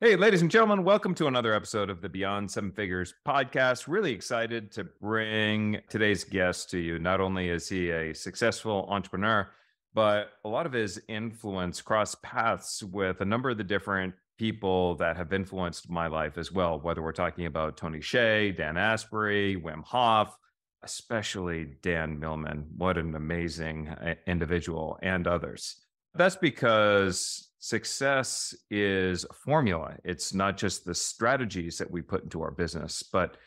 Hey, ladies and gentlemen, welcome to another episode of the Beyond Seven Figures podcast. Really excited to bring today's guest to you. Not only is he a successful entrepreneur, but a lot of his influence cross paths with a number of the different people that have influenced my life as well, whether we're talking about Tony Hsieh, Dan Asprey, Wim Hof, especially Dan Millman. What an amazing individual, and others. That's because success is a formula. It's not just the strategies that we put into our business, but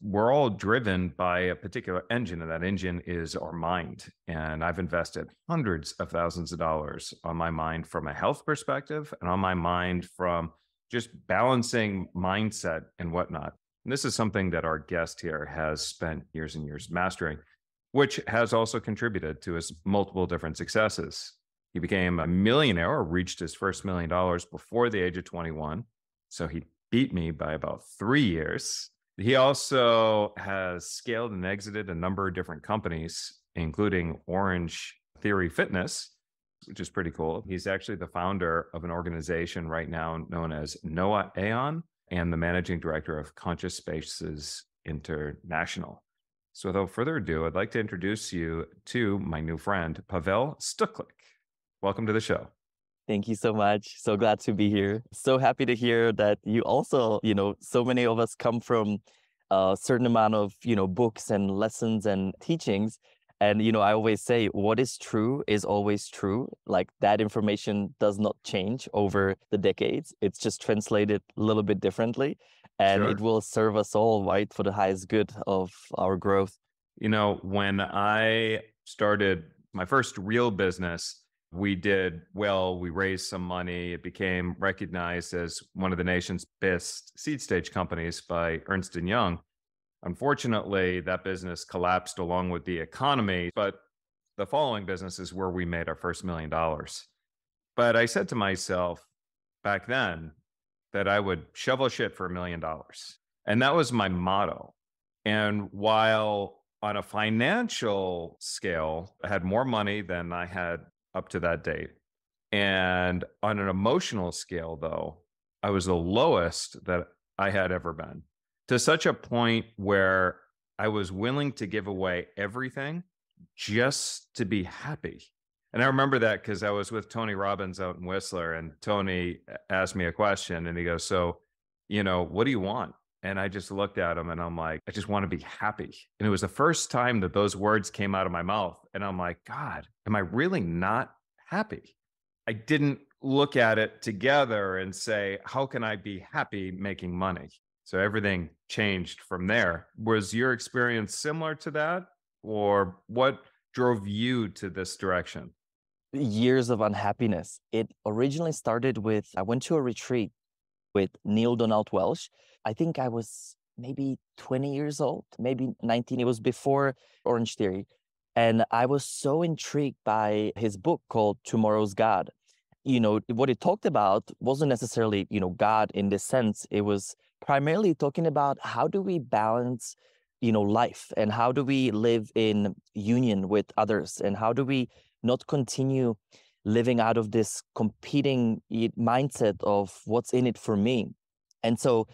we're all driven by a particular engine, and that engine is our mind. And I've invested hundreds of thousands of dollars on my mind from a health perspective and on my mind from just balancing mindset and whatnot. And this is something that our guest here has spent years and years mastering, which has also contributed to his multiple different successes. He became a millionaire, or reached his first $1 million before the age of 21. So he beat me by about 3 years. He also has scaled and exited a number of different companies, including Orange Theory Fitness, which is pretty cool. He's actually the founder of an organization right now known as Noah Aon and the managing director of Conscious Spaces International. So without further ado, I'd like to introduce you to my new friend, Pavel Stuchlik. Welcome to the show. Thank you so much. So glad to be here. So happy to hear that you also, so many of us come from a certain amount of, books and lessons and teachings. And, I always say what is true is always true. Like that information does not change over the decades. It's just translated a little bit differently. And Sure. it will serve us all, right, for the highest good of our growth. When I started my first real business, we did well. We raised some money. It became recognized as one of the nation's best seed stage companies by Ernst & Young. Unfortunately, that business collapsed along with the economy, but the following business is where we made our first $1 million. But I said to myself back then that I would shovel shit for $1 million. And that was my motto. And while on a financial scale, I had more money than I had up to that date. And on an emotional scale, though, I was the lowest that I had ever been, to such a point where I was willing to give away everything just to be happy. And I remember that because I was with Tony Robbins out in Whistler, and Tony asked me a question and he goes, so, what do you want? And I just looked at him and I'm like, I just want to be happy. And it was the first time that those words came out of my mouth. And I'm like, God, am I really not happy? I didn't look at it together and say, how can I be happy making money? So everything changed from there. Was your experience similar to that? Or what drove you to this direction? Years of unhappiness. It originally started with, I went to a retreat with Neil Donald Welsh. I think I was maybe 20 years old, maybe 19. It was before Orange Theory. And I was so intrigued by his book called Tomorrow's God. What it talked about wasn't necessarily, God in this sense. It was primarily talking about how do we balance, life, and how do we live in union with others, and how do we not continue living out of this competing mindset of what's in it for me. And so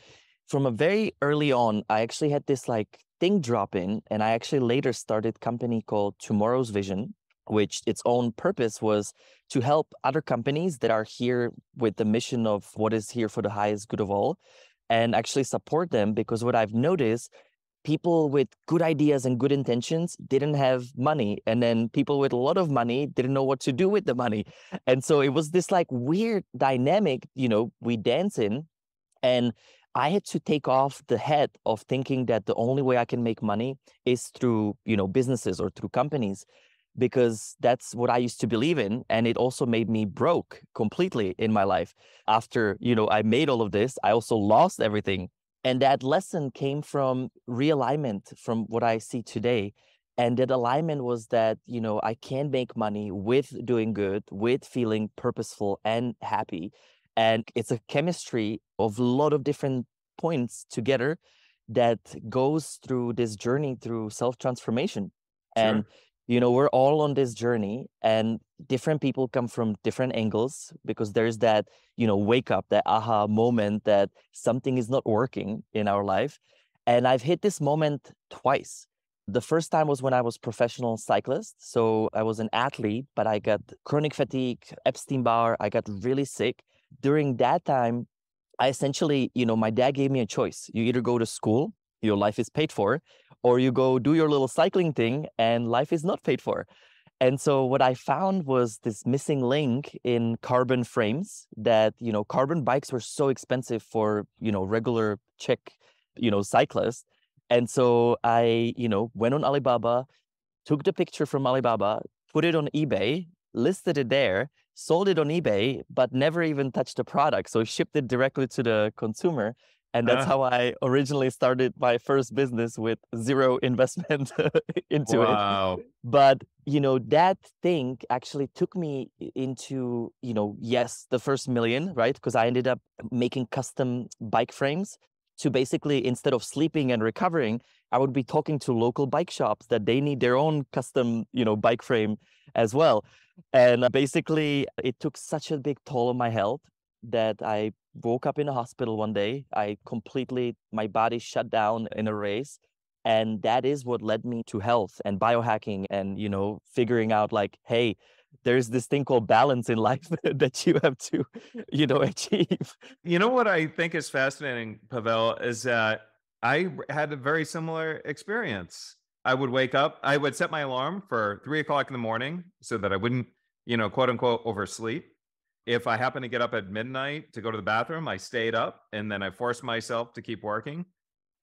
from a very early on, I actually had this thing drop in, and I actually later started a company called Tomorrow's Vision, which its own purpose was to help other companies that are here with the mission of what is here for the highest good of all, and actually support them. Because what I've noticed, people with good ideas and good intentions didn't have money. And then people with a lot of money didn't know what to do with the money. And so it was this weird dynamic, we dance in. And I had to take off the head of thinking that the only way I can make money is through, businesses or through companies, because that's what I used to believe in. And it also made me broke completely in my life. After, I made all of this, I also lost everything. And that lesson came from realignment from what I see today. And that alignment was that, I can make money with doing good, with feeling purposeful and happy. And it's a chemistry of a lot of different points together that goes through this journey through self-transformation. Sure. And we're all on this journey, and different people come from different angles, because there's that, wake up, that aha moment that something is not working in our life. And I've hit this moment twice. The first time was when I was professional cyclist. So I was an athlete, but I got chronic fatigue, Epstein-Barr. I got really sick. During that time, I essentially, my dad gave me a choice. You either go to school, your life is paid for, or you go do your little cycling thing and life is not paid for. And so what I found was this missing link in carbon frames, that, carbon bikes were so expensive for, regular Czech, cyclists. And so I, went on Alibaba, took the picture from Alibaba, put it on eBay, listed it there, sold it on eBay, but never even touched the product. So shipped it directly to the consumer. And that's Uh, how I originally started my first business, with zero investment into it. wow. But, that thing actually took me into, yes, the first million, right? Because I ended up making custom bike frames to basically, instead of sleeping and recovering, I would be talking to local bike shops that they need their own custom, bike frame as well. And basically, it took such a big toll on my health that I woke up in a hospital one day. My body shut down in a race. And that is what led me to health and biohacking and, figuring out like, hey, there's this thing called balance in life that you have to, achieve. You know what I think is fascinating, Pavel, is that had a very similar experience. I would wake up, I would set my alarm for 3 o'clock in the morning so that I wouldn't, quote unquote, oversleep. If I happened to get up at midnight to go to the bathroom, I stayed up and then I forced myself to keep working.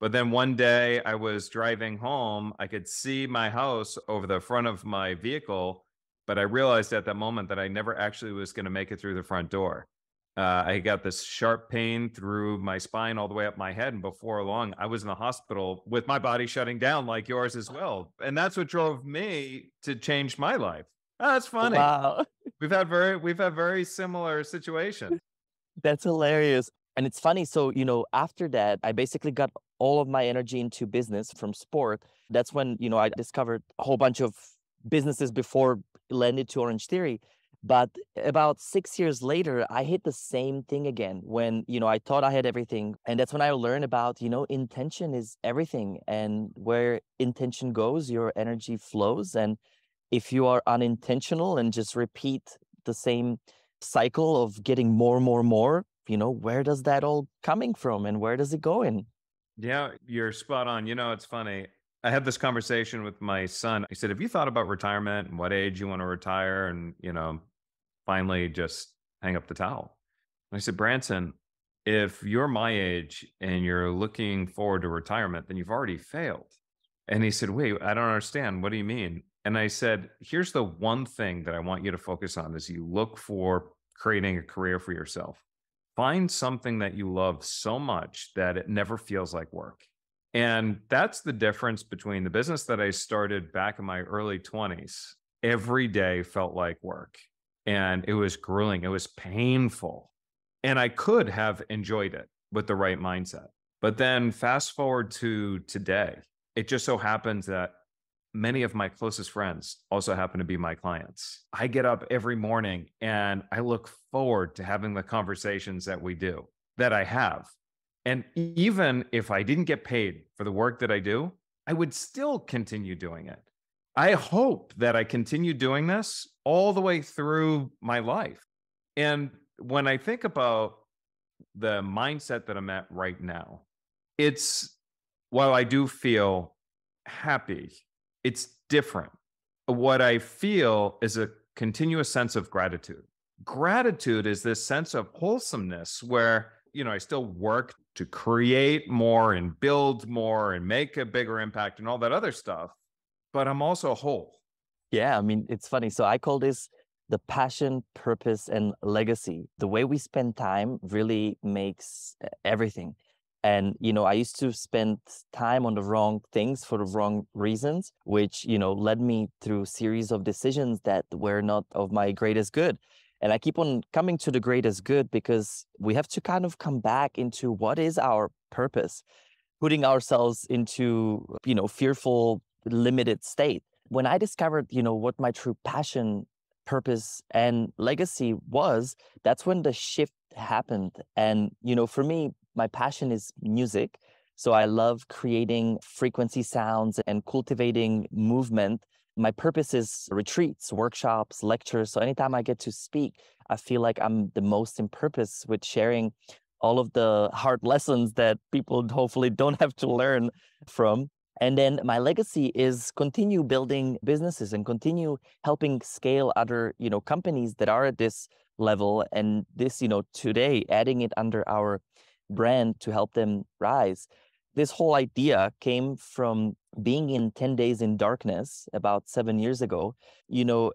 But then one day I was driving home, I could see my house over the front of my vehicle, but I realized at that moment that I never actually was going to make it through the front door. I got this sharp pain through my spine all the way up my head. And before long, I was in the hospital with my body shutting down like yours as well. And that's what drove me to change my life. Oh, that's funny. Wow. We've had very similar situations. That's hilarious. And it's funny. So, after that, I basically got all of my energy into business from sport. That's when, I discovered a whole bunch of businesses before landed to Orange Theory. But about 6 years later, I hit the same thing again when, I thought I had everything. And that's when I learned about, intention is everything. And where intention goes, your energy flows. And if you are unintentional and just repeat the same cycle of getting more, where does that all coming from and where does it go in? Yeah, you're spot on. It's funny. I had this conversation with my son. He said, "Have you thought about retirement and what age you want to retire and, finally just hang up the towel?" And I said, "Branson, if you're my age and you're looking forward to retirement, then you've already failed." And he said, "Wait, I don't understand. What do you mean?" And I said, "Here's the one thing that I want you to focus on as you look for creating a career for yourself. Find something that you love so much that it never feels like work." And that's the difference between the business that I started back in my early 20s. Every day felt like work and it was grueling, it was painful. And I could have enjoyed it with the right mindset. But then fast forward to today, it just so happens that many of my closest friends also happen to be my clients. I get up every morning and I look forward to having the conversations that we do, that I have. And even if I didn't get paid for the work that I do, I would still continue doing it. I hope that I continue doing this all the way through my life. And when I think about the mindset that I'm at right now, it's while I do feel happy, it's different. What I feel is a continuous sense of gratitude. Gratitude is this sense of wholesomeness where, I still work to create more and build more and make a bigger impact and all that other stuff, but I'm also whole. Yeah, I mean, it's funny. So I call this the passion, purpose, and legacy. The way we spend time really makes everything. And, I used to spend time on the wrong things for the wrong reasons, which, led me through series of decisions that were not of my greatest good. And I keep on coming to the greatest good because we have to kind of come back into what is our purpose, putting ourselves into, fearful, limited state. when I discovered, what my true passion, purpose, and legacy was, that's when the shift happened. And, for me, my passion is music. So I love creating frequency sounds and cultivating movement. My purpose is retreats, workshops, lectures. So anytime I get to speak, I feel like I'm the most in purpose with sharing all of the hard lessons that people hopefully don't have to learn from. And then my legacy is continue building businesses and continue helping scale other, companies that are at this level. And this, today, adding it under our brand to help them rise. This whole idea came from being in 10 days in darkness about 7 years ago.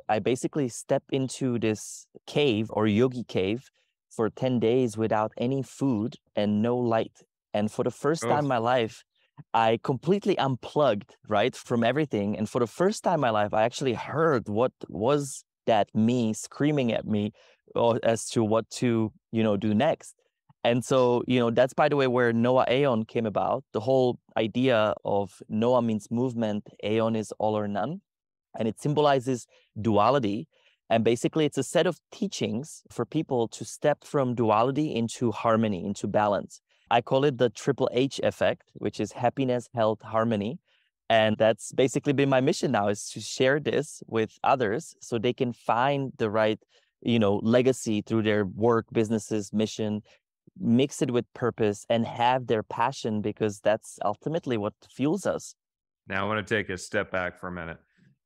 I basically stepped into this cave or yogi cave for 10 days without any food and no light. And for the first time Oh, in my life, I completely unplugged, right, from everything. And for the first time in my life, I actually heard what was that me screaming at me as to what to, do next. And so, that's, by the way, where Noah Aon came about. The whole idea of Noah means movement, Aon is all or none. And it symbolizes duality. And basically, it's a set of teachings for people to step from duality into harmony, into balance. I call it the triple H effect, which is happiness, health, harmony. And that's basically been my mission now, is to share this with others so they can find the right, legacy through their work, businesses, mission, mix it with purpose and have their passion, because that's ultimately what fuels us. now I want to take a step back for a minute.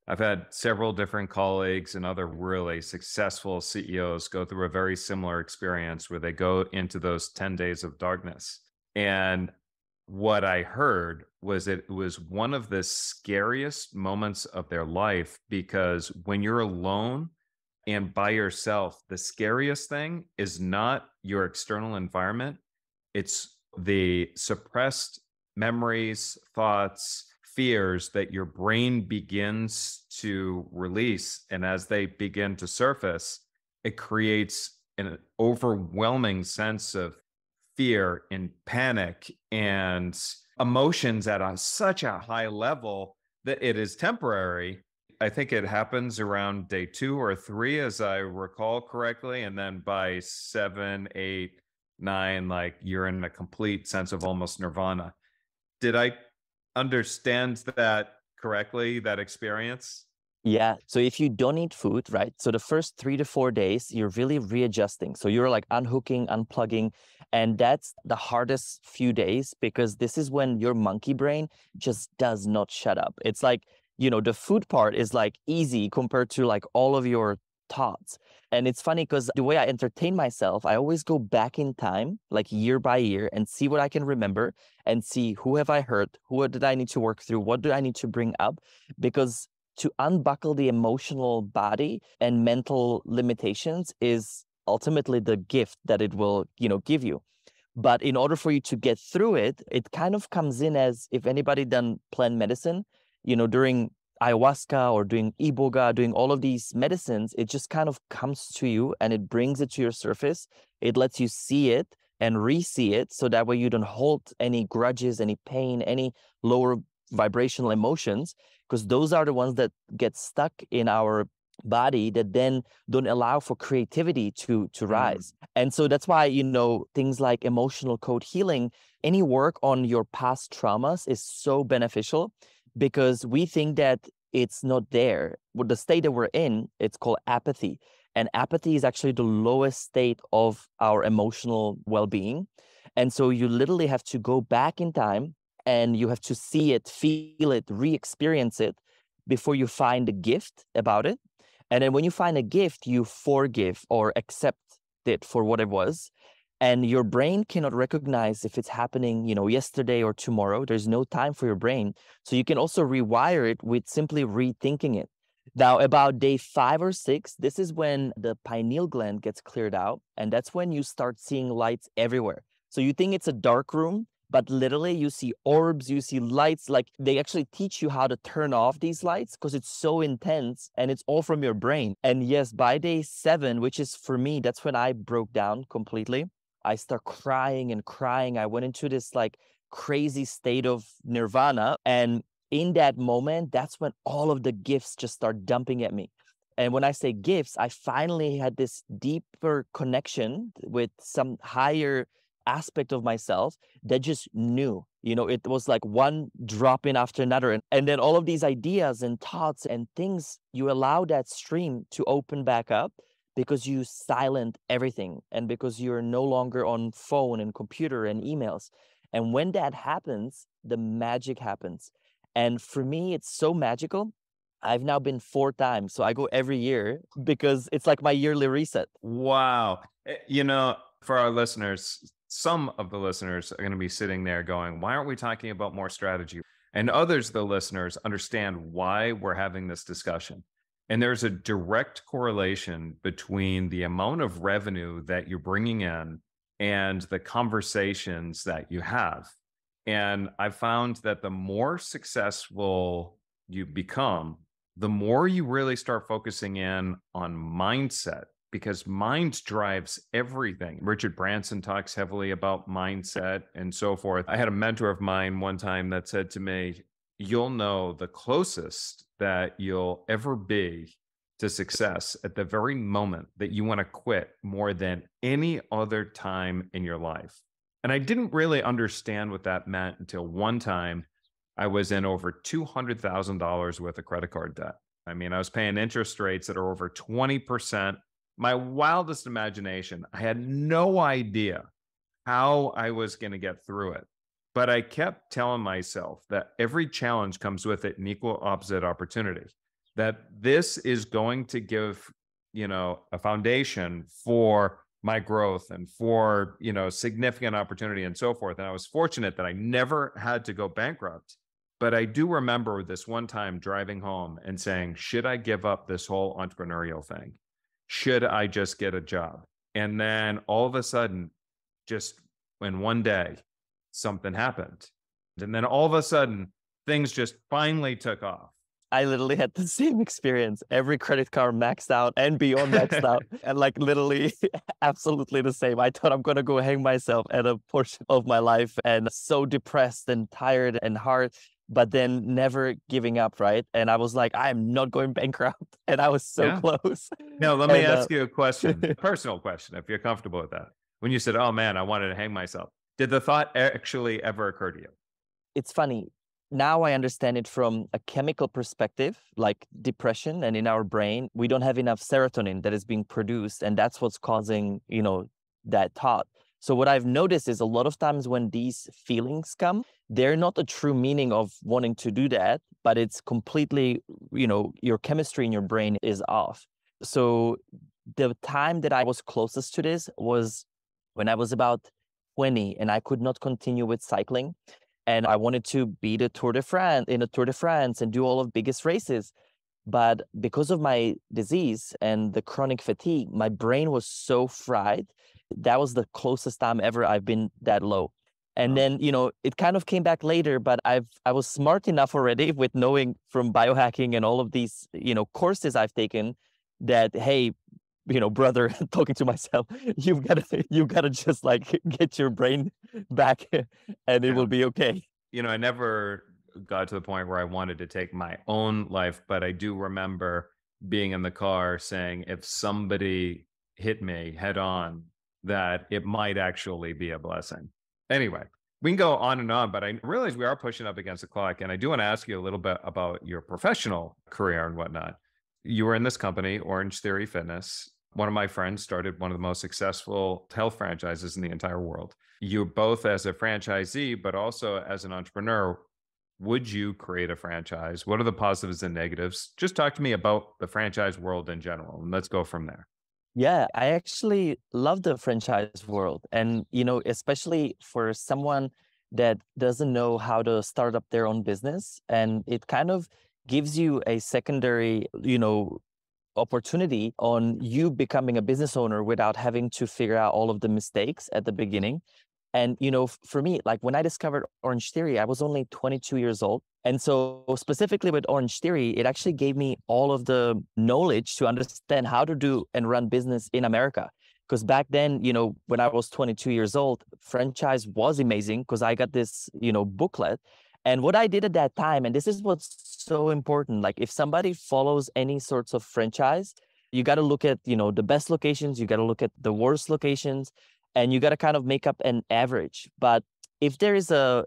I've had several different colleagues and other really successful CEOs go through a very similar experience where they go into those 10 days of darkness. And what I heard was it was one of the scariest moments of their life, because when you're alone and by yourself, the scariest thing is not your external environment, it's the suppressed memories, thoughts, fears that your brain begins to release. And as they begin to surface, it creates an overwhelming sense of fear and panic and emotions at such a high level that it is temporary. I think it happens around day 2 or 3, as I recall correctly. And then by 7, 8, 9, like you're in a complete sense of almost nirvana. Did I understand that correctly, that experience? Yeah. So if you don't eat food, right? So the first 3 to 4 days, you're really readjusting. So you're like unhooking, unplugging. And that's the hardest few days, because this is when your monkey brain just does not shut up. It's like, the food part is like easy compared to like all of your thoughts. And it's funny because the way I entertain myself, I always go back in time, like year by year, and see what I can remember and see who have I hurt, who did I need to work through, what do I need to bring up, because to unbuckle the emotional body and mental limitations is ultimately the gift that it will, give you. But in order for you to get through it, it kind of comes in as, if anybody done plant medicine, during ayahuasca or doing iboga, doing all of these medicines, it just kind of comes to you and it brings it to your surface. It lets you see it and re-see it, so that way you don't hold any grudges, any pain, any lower vibrational emotions, because those are the ones that get stuck in our body that then don't allow for creativity to Mm. rise. And so that's why, things like emotional code healing, any work on your past traumas is so beneficial, because we think that it's not there. With the state that we're in, it's called apathy. And apathy is actually the lowest state of our emotional well-being. And so you literally have to go back in time and you have to see it, feel it, re-experience it before you find a gift about it. And then when you find a gift, you forgive or accept it for what it was. And your brain cannot recognize if it's happening, yesterday or tomorrow. There's no time for your brain. So you can also rewire it with simply rethinking it. Now, about day 5 or 6, this is when the pineal gland gets cleared out. And that's when you start seeing lights everywhere. So you think it's a dark room, but literally you see orbs, you see lights. Like, they actually teach you how to turn off these lights because it's so intense and it's all from your brain. And yes, by day 7, which is for me, that's when I broke down completely. I start crying and crying. I went into this like crazy state of nirvana. And in that moment, that's when all of the gifts just start dumping at me. And when I say gifts, I finally had this deeper connection with some higher aspect of myself that just knew, it was like one drop in after another. And then all of these ideas and thoughts and things, you allow that stream to open back up because you silent everything and because you're no longer on phone and computer and emails. And when that happens, the magic happens. And for me, it's so magical. I've now been 4 times, so I go every year because it's like my yearly reset. Wow. For our listeners, some of the listeners are going to be sitting there going, why aren't we talking about more strategy? And others, the listeners, understand why we're having this discussion. And there's a direct correlation between the amount of revenue that you're bringing in and the conversations that you have. And I found that the more successful you become, the more you really start focusing in on mindset, because mind drives everything. Richard Branson talks heavily about mindset and so forth. I had a mentor of mine one time that said to me, you'll know the closest that you'll ever be to success at the very moment that you want to quit more than any other time in your life. And I didn't really understand what that meant until one time I was in over $200,000 worth of credit card debt. I mean, I was paying interest rates that are over 20%. My wildest imagination, I had no idea how I was going to get through it. But I kept telling myself that every challenge comes with it an equal opposite opportunity, that this is going to give, a foundation for my growth and for, significant opportunity and so forth. And I was fortunate that I never had to go bankrupt. But I do remember this one time driving home and saying, should I give up this whole entrepreneurial thing? Should I just get a job? And then all of a sudden, just in one day, something happened. And then all of a sudden, things just finally took off. I literally had the same experience. Every credit card maxed out and beyond maxed out. And like literally absolutely the same. I thought I'm going to go hang myself at a portion of my life and so depressed and tired and hard, but then never giving up, right? And I was like, I'm not going bankrupt. And I was so close. Now, let me ask you a question, a personal question, if you're comfortable with that. When you said, oh man, I wanted to hang myself, did the thought actually ever occur to you? It's funny. Now I understand it from a chemical perspective, like depression. And in our brain, we don't have enough serotonin that is being produced. And that's what's causing, that thought. So what I've noticed is a lot of times when these feelings come, they're not a true meaning of wanting to do that, but it's completely, your chemistry in your brain is off. So the time that I was closest to this was when I was about 20 and I could not continue with cycling. And I wanted to be in the Tour de France and do all of biggest races. But because of my disease and the chronic fatigue, my brain was so fried. That was the closest time ever I've been that low. And then, it kind of came back later, but I was smart enough already with knowing from biohacking and all of these, courses I've taken that, hey, brother, talking to myself, you've got to just like get your brain back and it will be okay. I never got to the point where I wanted to take my own life, but I do remember being in the car saying, if somebody hit me head on, that it might actually be a blessing. Anyway, we can go on and on, but I realize we are pushing up against the clock. And I do want to ask you a little bit about your professional career and whatnot. You were in this company, Orange Theory Fitness. One of my friends started one of the most successful health franchises in the entire world. You both as a franchisee, but also as an entrepreneur, would you create a franchise? What are the positives and negatives? Just talk to me about the franchise world in general, and let's go from there. Yeah, I actually love the franchise world. And, especially for someone that doesn't know how to start up their own business. And it kind of gives you a secondary, opportunity on you becoming a business owner without having to figure out all of the mistakes at the beginning. And, for me, like when I discovered Orange Theory, I was only 22 years old. And so specifically with Orange Theory, it actually gave me all of the knowledge to understand how to do and run business in America. Because back then, when I was 22 years old, franchise was amazing because I got this, booklet. And what I did at that time, and this is what's so important, like if somebody follows any sorts of franchise, you got to look at, the best locations, you got to look at the worst locations, and you got to kind of make up an average. But if there's a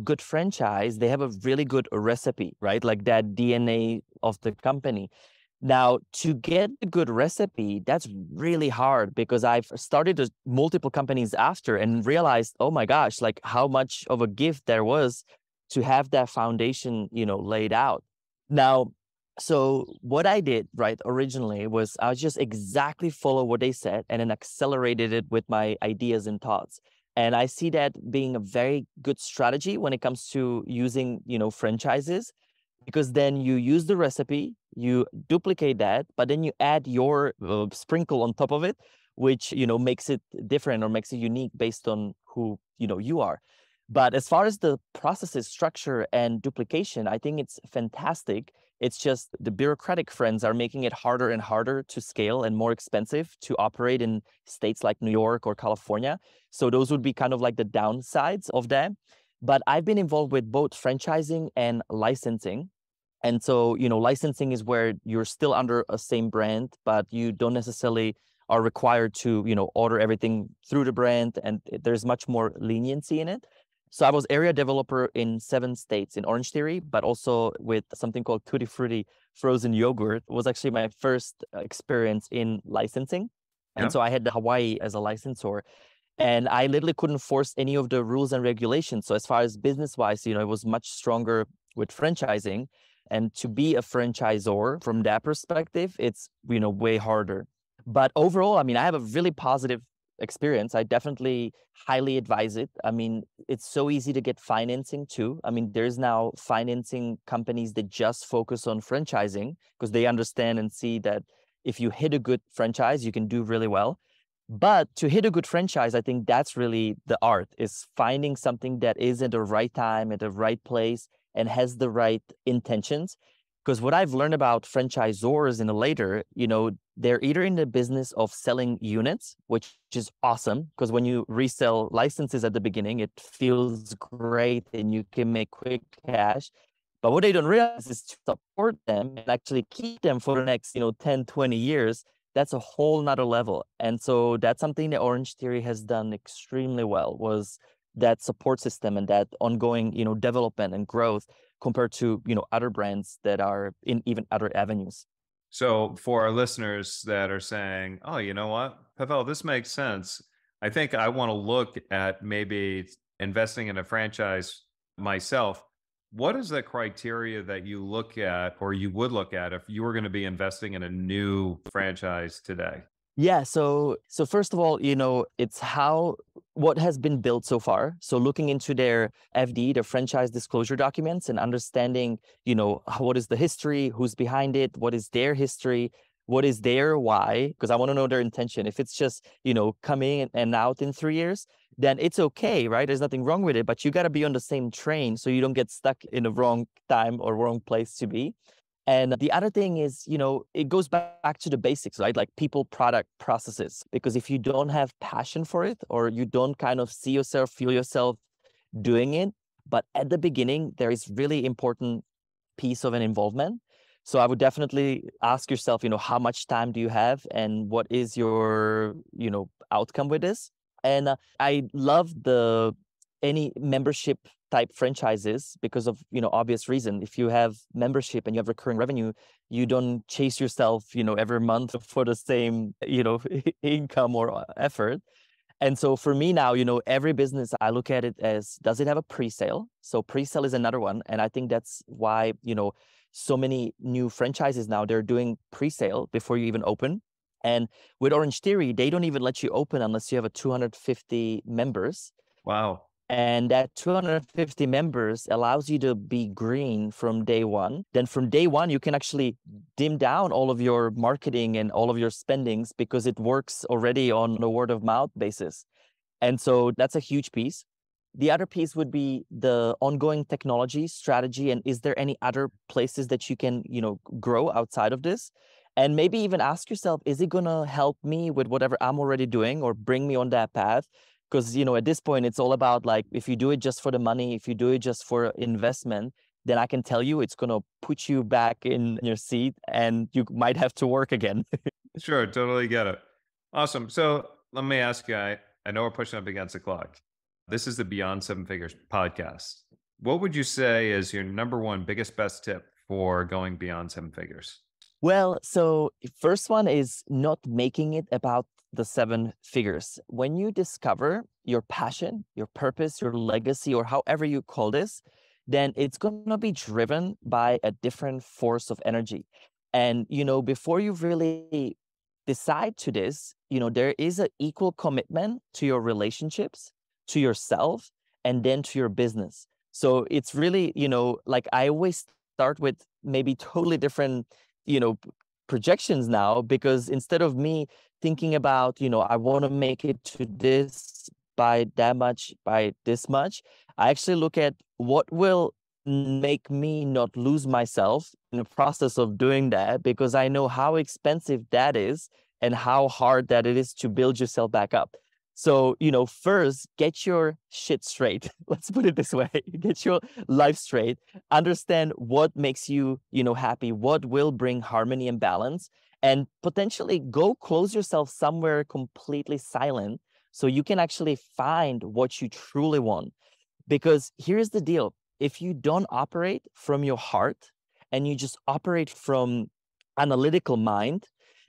good franchise, they have a really good recipe, right? Like that DNA of the company. Now, to get a good recipe, that's really hard because I've started multiple companies after and realized, oh my gosh, like how much of a gift there was to have that foundation, laid out. Now, so what I did, right, originally was I just exactly follow what they said and then accelerated it with my ideas and thoughts. And I see that being a very good strategy when it comes to using, franchises, because then you use the recipe, you duplicate that, but then you add your sprinkle on top of it, which, makes it different or makes it unique based on who, you are. But as far as the processes, structure, and duplication, I think it's fantastic. It's just the bureaucratic friends are making it harder and harder to scale and more expensive to operate in states like New York or California. So those would be kind of like the downsides of that. But I've been involved with both franchising and licensing. And so, licensing is where you're still under a same brand, but you don't necessarily are required to, order everything through the brand, and there's much more leniency in it. So I was area developer in 7 states in Orange Theory, but also with something called Tutti Frutti frozen yogurt. It was actually my first experience in licensing. And Yeah. so I had Hawaii as a licensor. And I literally couldn't force any of the rules and regulations. So as far as business-wise, it was much stronger with franchising. And to be a franchisor from that perspective, it's, way harder. But overall, I mean, I have a really positive experience. I definitely highly advise it. I mean, it's so easy to get financing too. I mean, there's now financing companies that just focus on franchising because they understand and see that if you hit a good franchise, you can do really well. But to hit a good franchise, I think that's really the art, is finding something that is at the right time, at the right place, and has the right intentions. Because what I've learned about franchisors in the later, they're either in the business of selling units, which is awesome, because when you resell licenses at the beginning, it feels great and you can make quick cash. But what they don't realize is to support them and actually keep them for the next, 10, 20 years. That's a whole nother level. And so that's something that Orange Theory has done extremely well, was that support system and that ongoing, development and growth compared to, other brands that are in even other avenues. So for our listeners that are saying, "Oh, you know what, Pavel, this makes sense. I think I want to look at maybe investing in a franchise myself." What is the criteria that you look at or you would look at if you were going to be investing in a new franchise today? Yeah, so first of all, it's what has been built so far. So looking into their FD, their franchise disclosure documents, and understanding, what is the history, who's behind it, what is their history, what is their why, because I want to know their intention. If it's just, coming and out in 3 years, then it's okay, right? There's nothing wrong with it, but you got to be on the same train so you don't get stuck in the wrong time or wrong place to be. And the other thing is, it goes back to the basics, right? Like people, product, processes. Because if you don't have passion for it, or you don't kind of see yourself, feel yourself doing it, but at the beginning, there is really important piece of an involvement. So I would definitely ask yourself, how much time do you have and what is your, outcome with this? And I love any membership type franchises because of, obvious reason. If you have membership and you have recurring revenue, you don't chase yourself, every month for the same, income or effort. And so for me now, every business, I look at it as, does it have a pre-sale? So pre-sale is another one. And I think that's why, so many new franchises now, they're doing pre-sale before you even open. And with Orange Theory, they don't even let you open unless you have a 250 members. Wow. And that 250 members allows you to be green from day one. Then from day one, you can actually dim down all of your marketing and all of your spendings because it works already on a word of mouth basis. And so that's a huge piece. The other piece would be the ongoing technology strategy. And is there any other places that you can, grow outside of this? And maybe even ask yourself, is it going to help me with whatever I'm already doing or bring me on that path? Because, at this point, it's all about like, if you do it just for the money, if you do it just for investment, then I can tell you it's going to put you back in your seat and you might have to work again. Sure, totally get it. Awesome. So let me ask you, I know we're pushing up against the clock. This is the Beyond Seven Figures podcast. What would you say is your number one biggest best tip for going beyond seven figures? Well, so first one is not making it about the seven figures. When you discover your passion, your purpose, your legacy, or however you call this, then it's going to be driven by a different force of energy. And, before you really decide to this, there is an equal commitment to your relationships, to yourself, and then to your business. So it's really, like I always start with maybe totally different you know p- projections now, because instead of me thinking about I want to make it to this by that much, by this much, I actually look at what will make me not lose myself in the process of doing that, because I know how expensive that is and how hard that it is to build yourself back up. So, first get your shit straight. Let's put it this way. Get your life straight, understand what makes you, happy, what will bring harmony and balance, and potentially go close yourself somewhere completely silent so you can actually find what you truly want. Because here's the deal. If you don't operate from your heart and you just operate from analytical mind,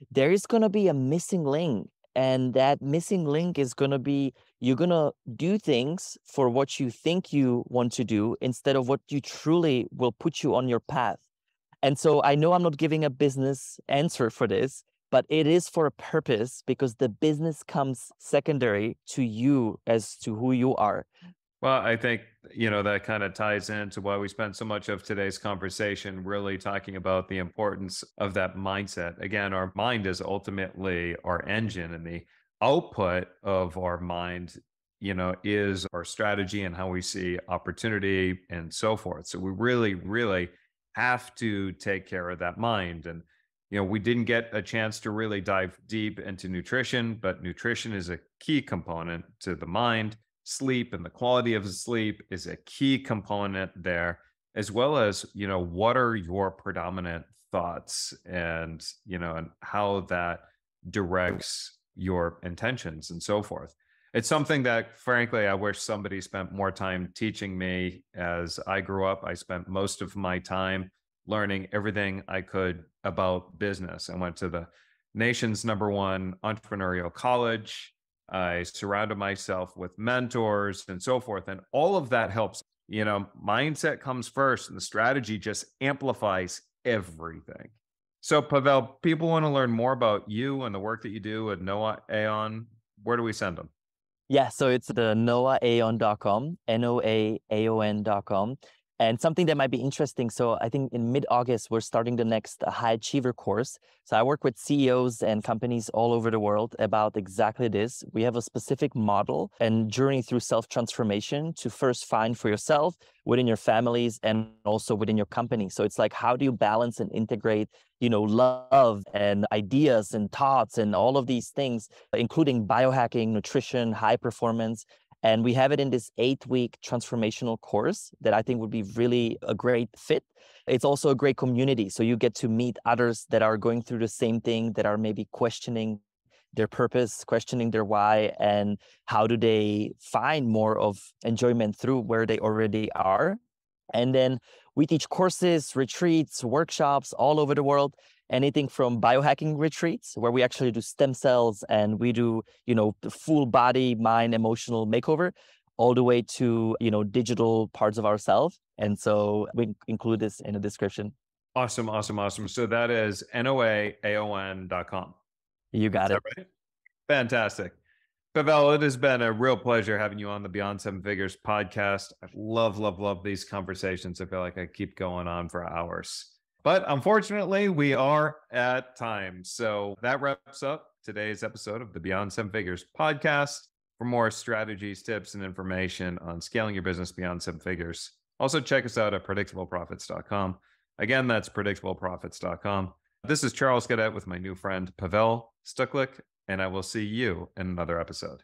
there is going to be a missing link. And that missing link is going to be you're going to do things for what you think you want to do instead of what you truly will put you on your path. And so I know I'm not giving a business answer for this, but it is for a purpose, because the business comes secondary to you as to who you are. Well, I think, that kind of ties into why we spent so much of today's conversation really talking about the importance of that mindset. Again, our mind is ultimately our engine, and the output of our mind, is our strategy and how we see opportunity and so forth. So we really, really have to take care of that mind. And, we didn't get a chance to really dive deep into nutrition, but nutrition is a key component to the mind. Sleep and the quality of the sleep is a key component there, as well as what are your predominant thoughts, and and how that directs your intentions and so forth. It's something that frankly I wish somebody spent more time teaching me. As I grew up, I spent most of my time learning everything I could about business. I went to the nation's number one entrepreneurial college. I surrounded myself with mentors and so forth. And all of that helps. Mindset comes first, and the strategy just amplifies everything. So, Pavel, people want to learn more about you and the work that you do at Noah Aon. Where do we send them? Yeah, so it's the noahaon.com, noaaon.com. And something that might be interesting. So I think in mid-August, we're starting the next High Achiever course. So I work with CEOs and companies all over the world about exactly this. We have a specific model and journey through self-transformation to first find for yourself, within your families, and also within your company. So it's like, how do you balance and integrate, love and ideas and thoughts and all of these things, including biohacking, nutrition, high performance. And we have it in this 8-week transformational course that I think would be really a great fit. It's also a great community. So you get to meet others that are going through the same thing, that are maybe questioning their purpose, questioning their why, and how do they find more of enjoyment through where they already are. And then we teach courses, retreats, workshops all over the world. Anything from biohacking retreats, where we actually do stem cells and we do, the full body, mind, emotional makeover, all the way to, digital parts of ourselves. And so we include this in the description. Awesome, awesome, awesome. So that is noaaon.com. You Is got that it. right? Fantastic. Pavel, it has been a real pleasure having you on the Beyond Seven Figures podcast. I love, love, love these conversations. I feel like I keep going on for hours. But unfortunately, we are at time. So that wraps up today's episode of the Beyond Seven Figures podcast. For more strategies, tips, and information on scaling your business beyond seven figures, also check us out at predictableprofits.com. Again, that's predictableprofits.com. This is Charles Cadet with my new friend, Pavel Stuchlik, and I will see you in another episode.